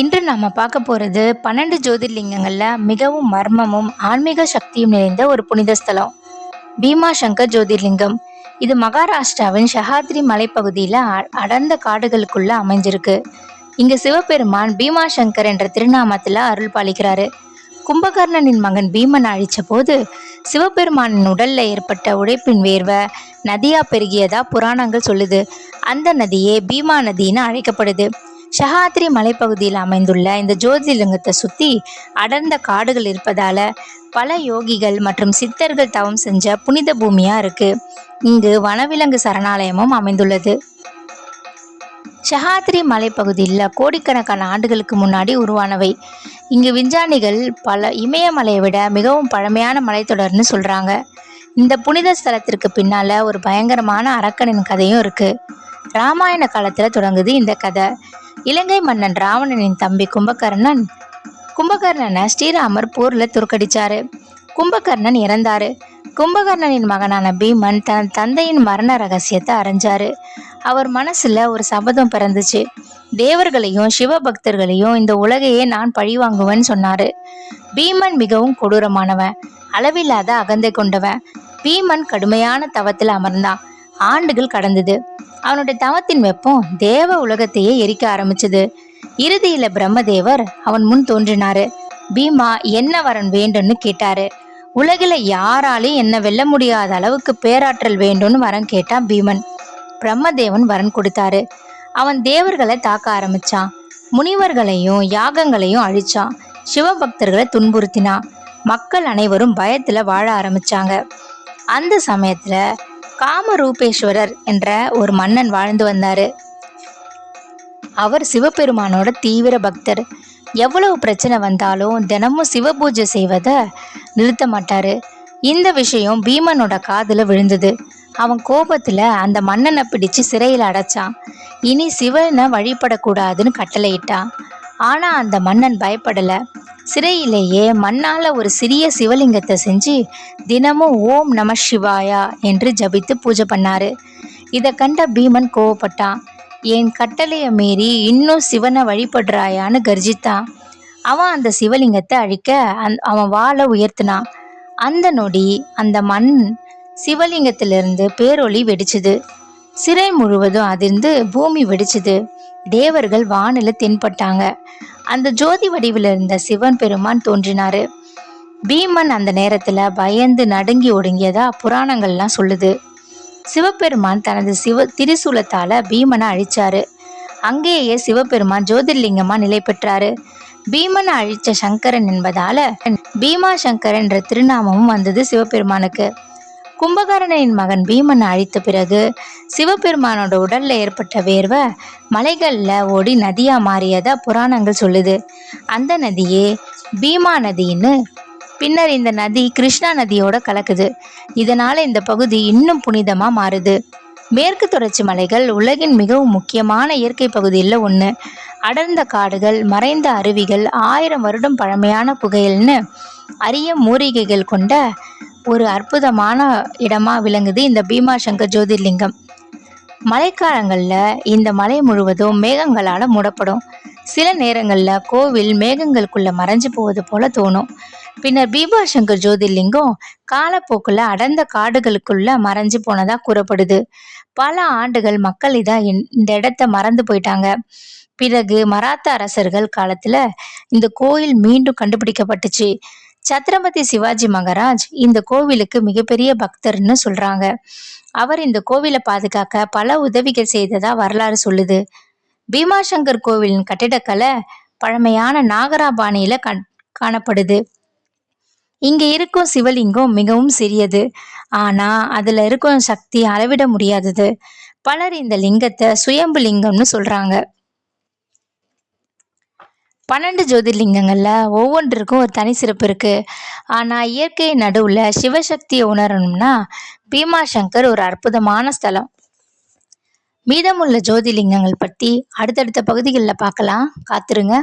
இன்று நம்ம பார்க்க போகிறது 12 ஜோதிர்லிங்கங்களில் மிகவும் மர்மமும் ஆன்மீக சக்தியும் நிறைந்த ஒரு புனித ஸ்தலம் பீமா சங்கர் ஜோதிர்லிங்கம். இது மகாராஷ்டிராவின் ஷஹாத்ரி மலைப்பகுதியில் அடர்ந்த காடுகளுக்குள்ள அமைஞ்சிருக்கு. இங்க சிவபெருமான் பீமா சங்கர் என்ற திருநாமத்தில் அருள் பாலிக்கிறாரு. கும்பகர்ணனின் மகன் பீமன் அழிச்ச போது சிவபெருமானின் உடல்ல ஏற்பட்ட உழைப்பின் வேர்வை நதியா பெருகியதா புராணங்கள் சொல்லுது. அந்த நதியே பீமா நதின்னு அழைக்கப்படுது. ஷஹாத்ரி மலைப்பகுதியில் அமைந்துள்ள இந்த ஜோதிர்லிங்கத்தை சுற்றி அடர்ந்த காடுகள் இருப்பதால பல யோகிகள் மற்றும் சித்தர்கள் தவம் செஞ்ச புனித பூமியா இருக்கு. இங்கு வனவிலங்கு சரணாலயமும் அமைந்துள்ளது. ஷஹாத்ரி மலைப்பகுதியில் கோடிக்கணக்கான ஆண்டுகளுக்கு முன்னாடி உருவானவை. இங்கு விஞ்ஞானிகள் பல இமயமலையை விட மிகவும் பழமையான மலைத்தொடர்னு சொல்றாங்க. இந்த புனித ஸ்தலத்திற்கு பின்னால ஒரு பயங்கரமான அரக்கனின் கதையும் இருக்கு. ராமாயண காலத்துல தொடங்குது இந்த கதை. இலங்கை மன்னன் ராவணனின் தம்பி கும்பகர்ணனை ஸ்ரீராமர் போர்ல தோற்கடிச்சாரு. கும்பகர்ணன் இறந்தாரு. கும்பகர்ணனின் மகனான பீமன் தன் தந்தையின் மரண ரகசியத்தை அறிஞ்சாரு. அவர் மனசுல ஒரு சபதம் பிறந்துச்சு. தேவர்களையும் சிவபக்தர்களையும் இந்த உலகையே நான் பழிவாங்குவேன்னு சொன்னாரு. பீமன் மிகவும் கொடூரமானவன், அளவில்லாத அகந்தை கொண்டவன். பீமன் கடுமையான தவத்தில் அமர்ந்தான். ஆண்டுகள் கடந்தது. அவனுடைய தவத்தின் வெப்பம் தேவ உலகத்தையே எரிக்க ஆரம்பிச்சது. இறுதியில பிரம்மதேவர் அவன் முன் தோன்றினாரு. பீமா என்ன வரன் வேண்டும்னு கேட்டாரு. உலகில யாராலையும் என்ன வெல்ல முடியாத அளவுக்கு பேராற்றல் வேண்டும்னு வரம் கேட்டான் பீமன். பிரம்மதேவன் வரன் கொடுத்தாரு. அவன் தேவர்களை தாக்க ஆரம்பிச்சான். முனிவர்களையும் யாகங்களையும் அழிச்சான். சிவபக்தர்களை துன்புறுத்தினான். மக்கள் அனைவரும் பயத்துல வாழ ஆரம்பிச்சாங்க. அந்த சமயத்துல காமரூபேஸ்வரர் என்ற ஒரு மன்னன் வாழ்ந்து வந்தாரு. அவர் சிவபெருமானோட தீவிர பக்தர். எவ்வளவு பிரச்சனை வந்தாலும் தினமும் சிவ பூஜை செய்வதை நிறுத்த மாட்டாரு. இந்த விஷயம் பீமனோட காதுல விழுந்தது. அவன் கோபத்துல அந்த மன்னனை பிடிச்சு சிறையில் அடைச்சான். இனி சிவனை வழிபடக்கூடாதுன்னு கட்டளையிட்டான். ஆனா அந்த மன்னன் பயப்படல. சிறையிலேயே மண்ணால ஒரு சிறிய சிவலிங்கத்தை செஞ்சு தினமும் ஓம் நம சிவாயா என்று ஜபித்து பூஜை பண்ணாரு. இதை கண்ட பீமன் கோவப்பட்டான். என் கட்டளையை மீறி இன்னும் சிவனை வழிபடுறாயான்னு கர்ஜித்தான். அவன் அந்த சிவலிங்கத்தை அழிக்க அவன் வாளை உயர்த்தினான். அந்த நொடி அந்த மண் சிவலிங்கத்திலிருந்து பேரொளி வெடிச்சுது. சிறை முழுவதும் அதிர்ந்து பூமி வெடிச்சுது. தேவர்கள் வானில தென்பட்டாங்க. அந்த ஜோதி வடிவில் இருந்த சிவன் பெருமான் தோன்றினாரு. பீமன் அந்த நேரத்துல பயந்து நடுங்கி ஒடுங்கியதா புராணங்கள்லாம் சொல்லுது. சிவபெருமான் தனது திரிசூலத்தால பீமனை அழிச்சாரு. அங்கேயே சிவபெருமான் ஜோதிர்லிங்கமா நிலை பெற்றாரு. பீமனை அழிச்ச சங்கரன் என்பதால பீமா சங்கர் என்ற திருநாமமும் வந்தது சிவபெருமானுக்கு. கும்பகர்ணனின் மகன் பீமனை அழித்த பிறகு சிவபெருமானோட உடல்ல ஏற்பட்ட வேர்வை மலைகள்ல ஓடி நதியா மாறியதா புராணங்கள் சொல்லுது. அந்த நதியே பீமா நதின்னு பின்னர் இந்த நதி கிருஷ்ணா நதியோட கலக்குது. இதனால இந்த பகுதி இன்னும் புனிதமா மாறுது. மேற்கு தொடர்ச்சி மலைகள் உலகின் மிகவும் முக்கியமான இயற்கை பகுதியில் ஒன்று. அடர்ந்த காடுகள், மறைந்த அருவிகள், 1000 வருடம் பழமையான புகையல்னு அரிய மூலிகைகள் கொண்ட ஒரு அற்புதமான இடமா விளங்குது இந்த பீமா சங்கர் ஜோதிர்லிங்கம். மழைக்காலங்கள்ல இந்த மலை முழுவதும் மேகங்களால மூடப்படும். சில நேரங்கள்ல கோவில் மேகங்களுக்குள்ள மறைஞ்சு போவது போல தோணும். பின்னர் பீமா சங்கர் ஜோதிர்லிங்கம் காலப்போக்குல அடர்ந்த காடுகளுக்குள்ள மறைஞ்சு போனதா கூறப்படுது. பல ஆண்டுகள் மக்கள் இந்த இடத்த மறந்து போயிட்டாங்க. பிறகு மராத்தா அரசர்கள் காலத்துல இந்த கோயில் மீண்டும் கண்டுபிடிக்கப்பட்டுச்சு. சத்ரபதி சிவாஜி மகாராஜ் இந்த கோவிலுக்கு மிகப்பெரிய பக்தர்னு சொல்றாங்க. அவர் இந்த கோவிலை பாதுகாக்க பல உதவிகள் செய்ததா வரலாறு சொல்லுது. பீமா சங்கர் கோவிலின் கட்டிடக்கலை பழமையான நாகரா பாணியில காணப்படுது. இங்க இருக்கும் சிவலிங்கம் மிகவும் சிறியது. ஆனா அதுல இருக்கும் சக்தி அளவிட முடியாதது. பலர் இந்த லிங்கத்தை சுயம்பு லிங்கம்னு சொல்றாங்க. 12 ஜோதிர்லிங்கங்கள்ல ஒவ்வொன்றிற்கும் ஒரு தனி சிறப்பு இருக்கு. ஆனா இயற்கை நடுவுல சிவசக்தியை உணரணும்னா பீமா சங்கர் ஒரு அற்புதமான ஸ்தலம். மீதமுள்ள ஜோதிர்லிங்கங்கள் பற்றி அடுத்தடுத்த பகுதிகளில் பார்க்கலாம். காத்துருங்க.